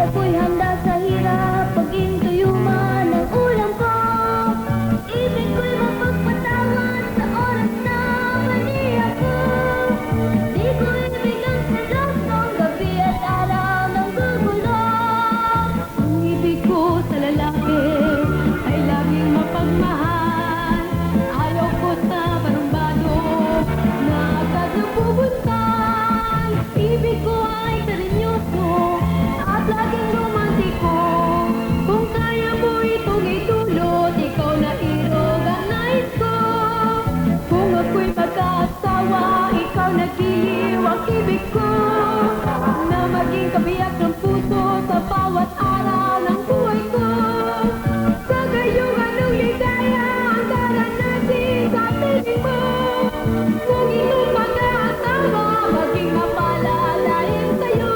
ako'y handa sa hirap, pag-intuyo man ang ulam ko. Ibig ko'y mapagpatawad sa oras na mali ako. Di ko ibig ang seryosong gabi at araw ng gugulo. Ang ibig ko sa lalaki ay laging mapagmahal. Ayaw ko sa barumbado na agad nabubuntan. Ibig ko ay karinyoso at laging romantiko. Kung kaya mo itong itulot, ikaw na irog ang nais ko. Kung ako'y magkaasawa, ikaw na giliw ang ibig ko. Na maging kabiyak ng puso sa bawat araw ng buhay ko. Sa gayong anong ligaya ang daranasin sa piling mo. Kung iyong mag-aasawa, maging mapalalain sa'yo.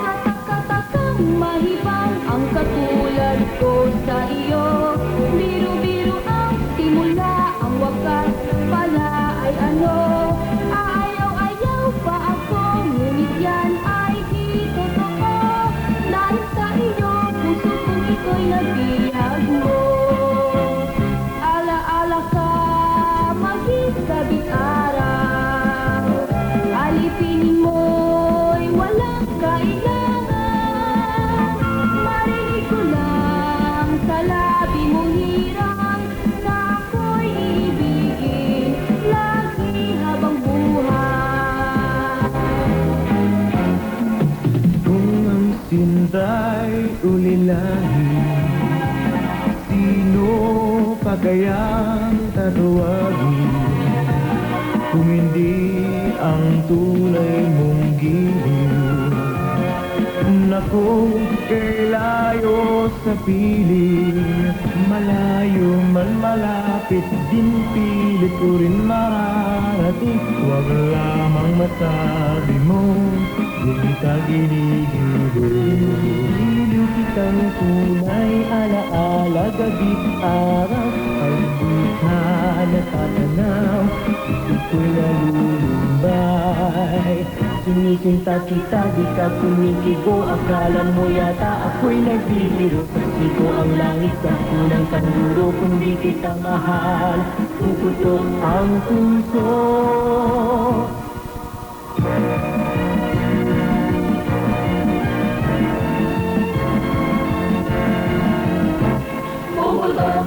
Katak-katakang mahibang ang katulad ko sa iyo. Biro-biro ang simula, ang wakas pala ay ano. Ayaw-ayaw pa ako, ngunit yan ay di totoo. Dahil sa iyo, puso kong ito'y nabihag mo. Ala-ala ka, maging sabing araw. Alipinin mo'y walang kailangan. Marinig ko lang sa labi mong hirang na ako'y ibigin lagi habang buhay. Kung ang sinda'y ulilahin, sino pa kayang tatawagin? Kung hindi ang tunay mong giliw. Naku, kay layo sa piling, malayo man malapit din pilit ko rin mararating. Huwag lamang masabi mo, di kita ginigiliw. Giliw kitang tunay, alaala, gabi't araw, ay di ka natatanaw. Isip ko'y nalulumbay. Sinisinta kita, di ka kumikibo. Akala mo yata ako'y nagbibiro. Pasigo ang langit sa unang tanduro. Kung di kita mahal, puputok ang puso. Pumutok ang